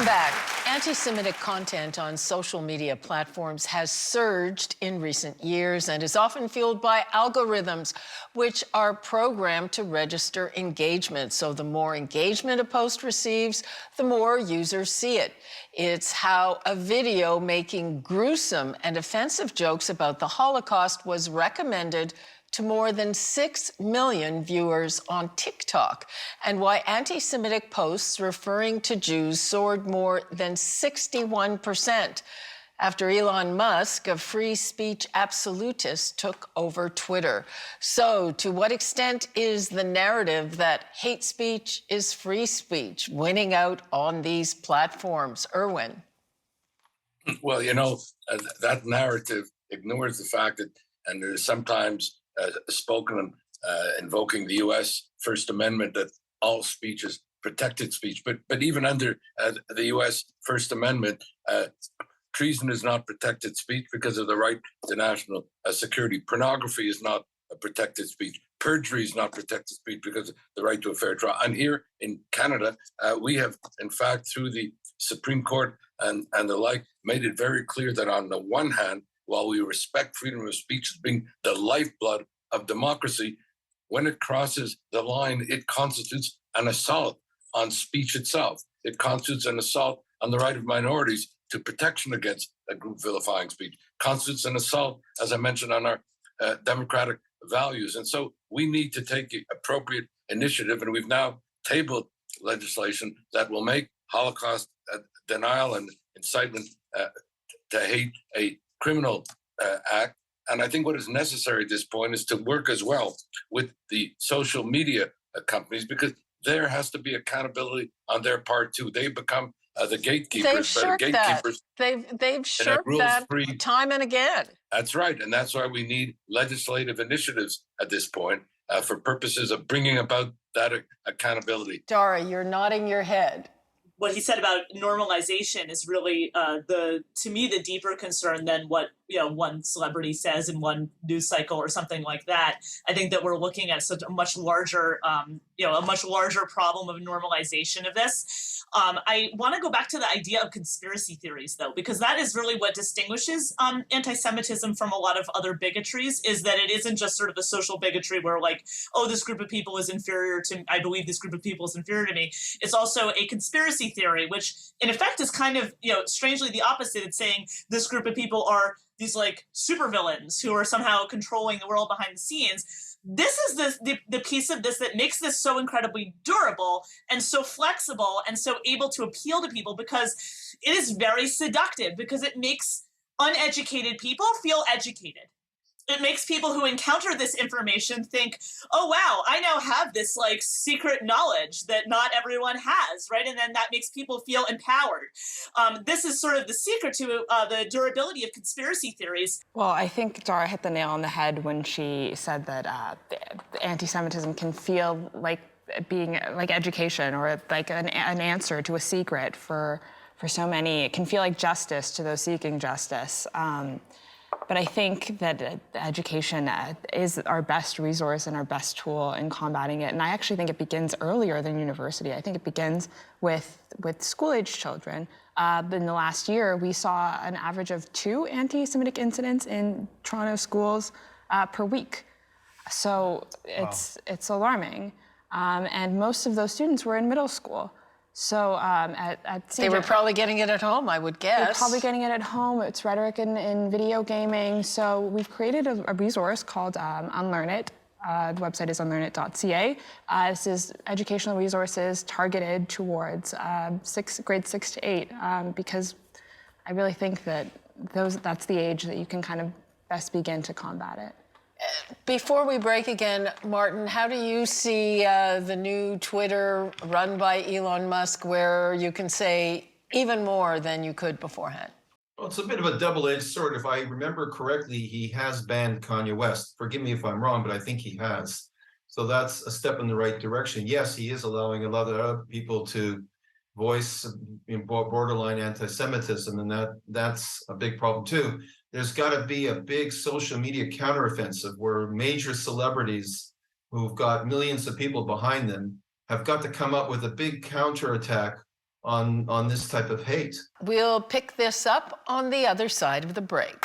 back. Anti-Semitic content on social media platforms has surged in recent years and is often fueled by algorithms, which are programmed to register engagement. So the more engagement a post receives, the more users see it. It's how a video making gruesome and offensive jokes about the Holocaust was recommended to more than 6 million viewers on TikTok, and why anti-Semitic posts referring to Jews soared more than 61% after Elon Musk, a free speech absolutist, took over Twitter. So, to what extent is the narrative that hate speech is free speech winning out on these platforms? Irwin. Well, you know, that narrative ignores the fact that, and there's sometimes spoken invoking the U.S. First Amendment that all speech is protected speech. But even under the U.S. First Amendment, treason is not protected speech because of the right to national security. Pornography is not a protected speech. Perjury is not protected speech because of the right to a fair trial. And here in Canada, we have, in fact, through the Supreme Court and the like, made it very clear that on the one hand, while we respect freedom of speech as being the lifeblood of democracy, when it crosses the line, it constitutes an assault on speech itself. It constitutes an assault on the right of minorities to protection against a group vilifying speech. Constitutes an assault, as I mentioned, on our democratic values. And so we need to take appropriate initiative, and we've now tabled legislation that will make Holocaust denial and incitement to hate a criminal act. And I think what is necessary at this point is to work as well with the social media companies, because there has to be accountability on their part too. They become the gatekeepers. They've shirked gatekeepers that. They've shirked that time and again. That's right. And that's why we need legislative initiatives at this point for purposes of bringing about that accountability. Dara, you're nodding your head. What he said about normalization is really to me, the deeper concern than what one celebrity says in one news cycle or something like that. I think that we're looking at such a much larger, a much larger problem of normalization of this. I want to go back to the idea of conspiracy theories, though, because that is really what distinguishes anti-Semitism from a lot of other bigotries, is that it isn't just sort of a social bigotry where like, oh, this group of people is inferior to, I believe this group of people is inferior to me. It's also a conspiracy theory, which in effect is kind of, strangely the opposite. It's saying this group of people are these like supervillains who are somehow controlling the world behind the scenes. This is the piece of this that makes this so incredibly durable and so flexible and so able to appeal to people, because it is very seductive, because it makes uneducated people feel educated. It makes people who encounter this information think, oh, wow, I now have this like secret knowledge that not everyone has, right? And then that makes people feel empowered. This is sort of the secret to the durability of conspiracy theories. Well, I think Dara hit the nail on the head when she said that anti-Semitism can feel like being like education, or like an answer to a secret for so many. It can feel like justice to those seeking justice. But I think that education is our best resource and our best tool in combating it. And I actually think it begins earlier than university. I think it begins with school-age children. In the last year, we saw an average of 2 anti-Semitic incidents in Toronto schools per week. So it's alarming. And most of those students were in middle school. So they were probably getting it at home, I would guess. They're probably getting it at home. It's rhetoric in video gaming. So we've created a resource called Unlearn It. The website is unlearnit.ca. This is educational resources targeted towards grades 6 to 8, because I really think that that's the age that you can kind of best begin to combat it. Before we break again, Martin, how do you see the new Twitter run by Elon Musk, where you can say even more than you could beforehand? Well, it's a bit of a double-edged sword. If I remember correctly, he has banned Kanye West. Forgive me if I'm wrong, but I think he has. So that's a step in the right direction. Yes, he is allowing a lot of other people to voice borderline anti-Semitism, and that's a big problem too. There's got to be a big social media counteroffensive where major celebrities who've got millions of people behind them have got to come up with a big counterattack on this type of hate. We'll pick this up on the other side of the break.